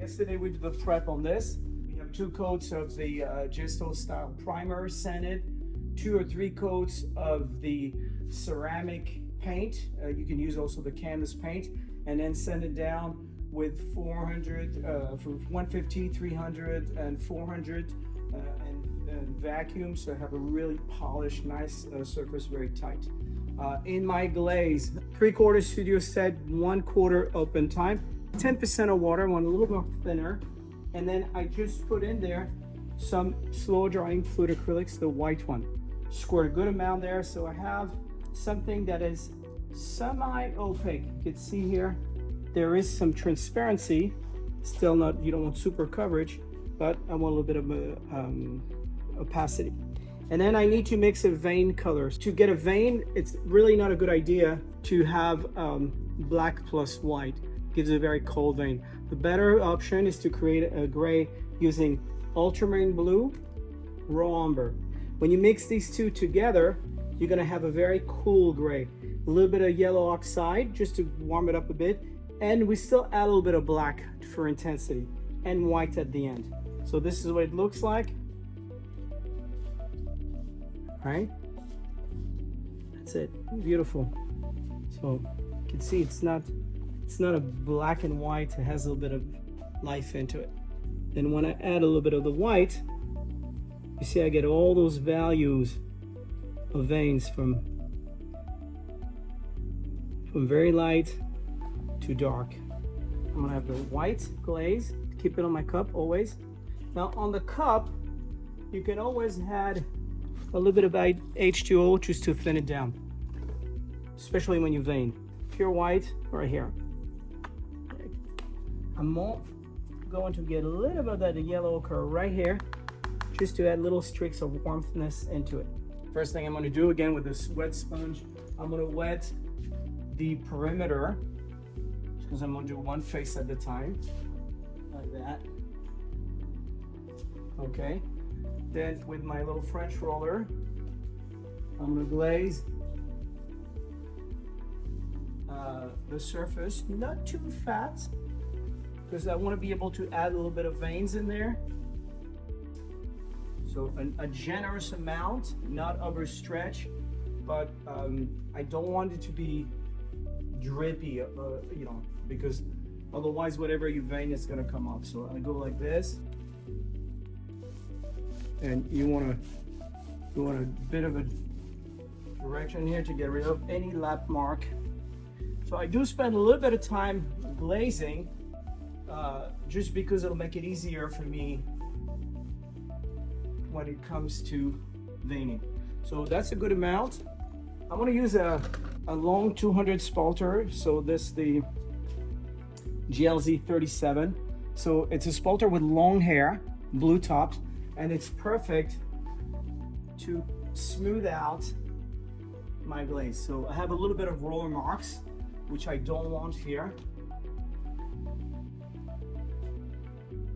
Yesterday we did the prep on this. We have 2 coats of the Gesso Style Primer sanded, 2 or 3 coats of the ceramic paint. You can use also the canvas paint, and then sand it down with 400, from 150, 300, and 400, and vacuum, so I have a really polished, nice surface, very tight. In my glaze, 3/4 studio set, 1/4 open time, 10% of water, one a little more thinner, and then I just put in there some slow drying fluid acrylics, the white one. Squirt a good amount there, so I have something that is semi-opaque. You can see here there is some transparency, still not, you don't want super coverage, but I want a little bit of opacity. And then I need to mix a vein colors. To get a vein, it's really not a good idea to have black plus white. Gives a very cold vein. The better option is to create a gray using Ultramarine Blue, raw umber. When you mix these two together, you're gonna have a very cool gray. A little bit of yellow oxide just to warm it up a bit, and we still add a little bit of black for intensity, and white at the end. So this is what it looks like. Right? That's it. Beautiful. So you can see it's not a black and white. It has a little bit of life into it. Then when I add a little bit of the white, you see I get all those values of veins from very light to dark. I'm gonna have the white glaze. Keep it on my cup always. Now on the cup, you can always add a little bit of H2O just to thin it down, especially when you vein. Pure white right here. I'm more going to get a little bit of that yellow ochre right here, just to add little streaks of warmthness into it. First thing I'm going to do, again with this wet sponge, I'm going to wet the perimeter, because I'm going to do one face at a time, like that. Okay. Then with my little French roller, I'm going to glaze the surface, not too fat, because I want to be able to add a little bit of veins in there. So a generous amount, not overstretch, but I don't want it to be drippy, you know, because otherwise whatever you vein is going to come up. So I go like this. And you want a bit of a direction here to get rid of any lap mark. So I do spend a little bit of time glazing, just because it'll make it easier for me when it comes to veining. So that's a good amount. I'm going to use a long 200 spalter. So this the GLZ 37. So it's a spalter with long hair, blue tops. And it's perfect to smooth out my glaze. So I have a little bit of roller marks, which I don't want here.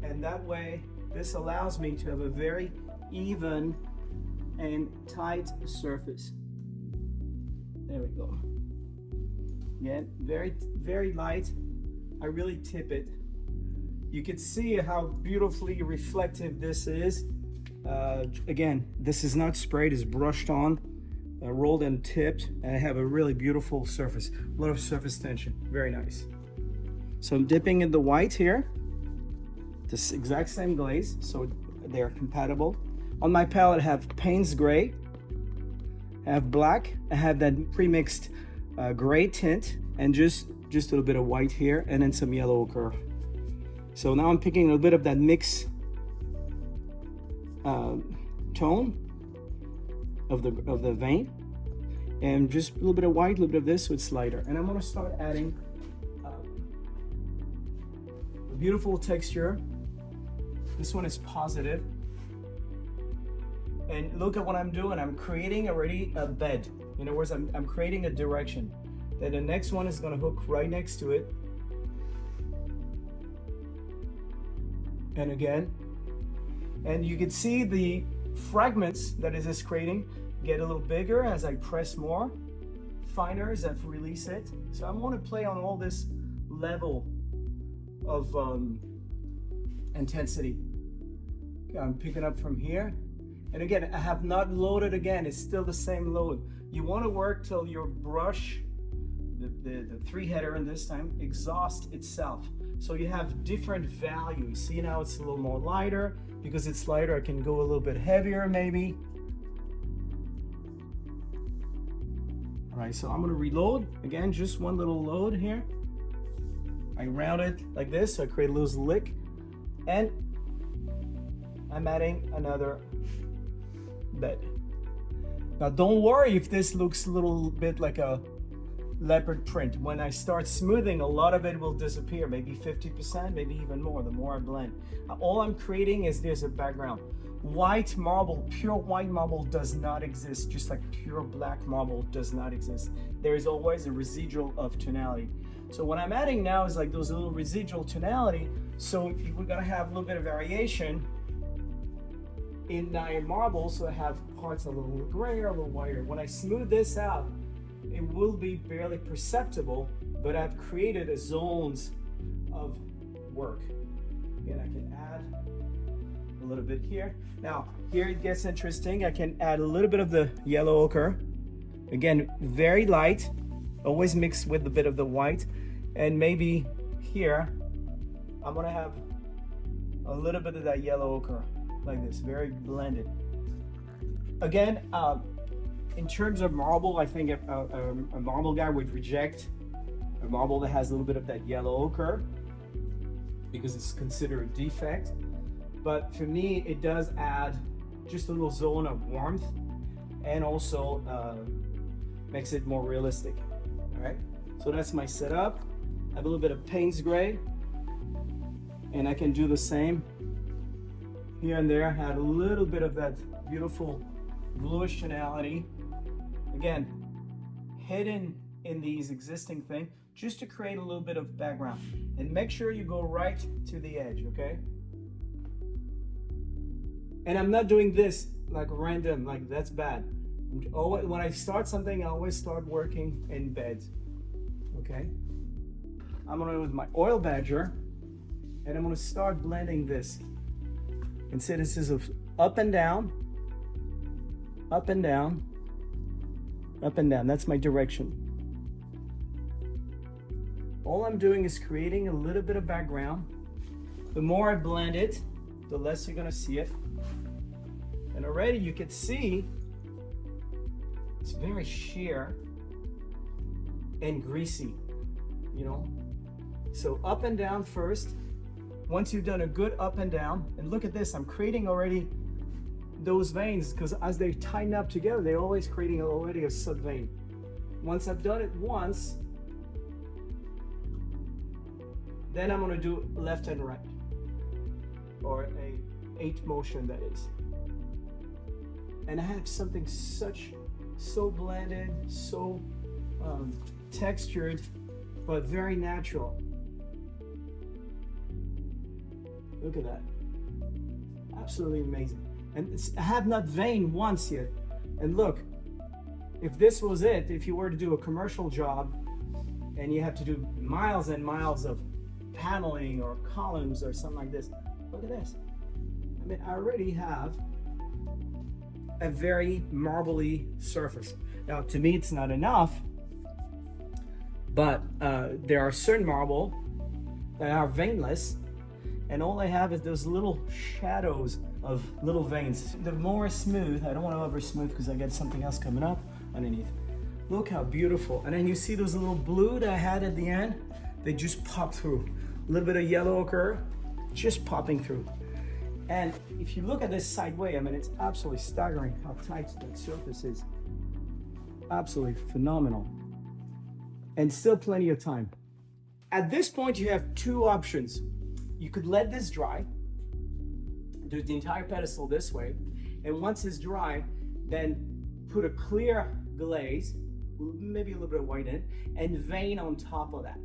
And that way, this allows me to have a very even and tight surface. There we go. Again, very, very light. I really tip it. You can see how beautifully reflective this is. Again, this is not sprayed, it's brushed on, rolled and tipped, and I have a really beautiful surface. A lot of surface tension, very nice. So I'm dipping in the white here, this exact same glaze, so they're compatible. On my palette I have Payne's Gray, I have black, I have that pre-mixed gray tint, and just a little bit of white here, and then some yellow ochre. So now I'm picking a little bit of that mix tone of the vein, and just a little bit of white, a little bit of this, so it's lighter. And I'm going to start adding a beautiful texture. This one is positive. And look at what I'm doing. I'm creating already a bed. In other words, I'm creating a direction. Then the next one is going to hook right next to it. And again, and you can see the fragments that it is creating get a little bigger as I press more, finer as I release it. So I want to play on all this level of intensity. Okay, I'm picking up from here. And again, I have not loaded again. It's still the same load. You want to work till your brush, the three-header in this time, exhausts itself. So you have different values. See, now it's a little more lighter. Because it's lighter, I can go a little bit heavier maybe. All right, so I'm gonna reload. Again, just one little load here. I round it like this, so I create a little lick. And I'm adding another bed. Now don't worry if this looks a little bit like a leopard print. When I start smoothing, a lot of it will disappear, maybe 50%, maybe even more, the more I blend. All I'm creating is there's a background. White marble, pure white marble does not exist, just like pure black marble does not exist. There is always a residual of tonality. So what I'm adding now is like those little residual tonality, so we're gonna have a little bit of variation in my marble, so I have parts a little grayer, a little whiter. When I smooth this out, it will be barely perceptible, but I've created a zones of work. Again, I can add a little bit here. Now, here it gets interesting. I can add a little bit of the yellow ochre. Again, very light, always mixed with a bit of the white. And maybe here, I'm gonna have a little bit of that yellow ochre, like this, very blended. Again, in terms of marble, I think a marble guy would reject a marble that has a little bit of that yellow ochre because it's considered a defect. But for me, it does add just a little zone of warmth and also makes it more realistic. All right, so that's my setup. I have a little bit of Payne's gray, and I can do the same here and there. Add a little bit of that beautiful bluish tonality. Again, hidden in these existing things, just to create a little bit of background. And make sure you go right to the edge, okay? And I'm not doing this like random, like that's bad. When I start something, I always start working in beds, okay? I'm gonna with my oil badger, and I'm gonna start blending this. And see, this is up and down, up and down, up and down. That's my direction. All I'm doing is creating a little bit of background. The more I blend it, the less you're gonna see it. And already you can see it's very sheer and greasy, you know? So up and down first. Once you've done a good up and down, and look at this, I'm creating already those veins, because as they tighten up together, they're always creating already a sub vein. Once I've done it once, then I'm gonna do left and right, or a 8 motion, that is. And I have something so blended, so textured, but very natural. Look at that, absolutely amazing. And I have not veined once yet. And look, if this was it, if you were to do a commercial job and you have to do miles and miles of paneling or columns or something like this, look at this. I mean, I already have a very marbly surface. Now, to me, it's not enough, but there are certain marble that are veinless, and all I have is those little shadows of little veins. The more smooth, I don't want to over smooth because I get something else coming up underneath. Look how beautiful. And then you see those little blue that I had at the end? They just pop through. A little bit of yellow ochre, just popping through. And if you look at this sideway, I mean, it's absolutely staggering how tight that surface is. Absolutely phenomenal. And still plenty of time. At this point, you have 2 options. You could let this dry, do the entire pedestal this way, and once it's dry, then put a clear glaze, maybe a little bit of white in it, and vein on top of that.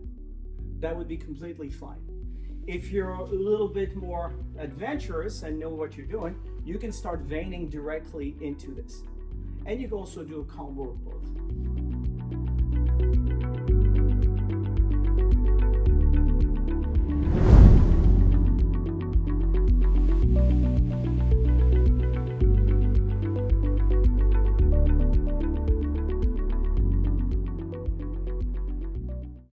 That would be completely fine. If you're a little bit more adventurous and know what you're doing, you can start veining directly into this. And you can also do a combo of both.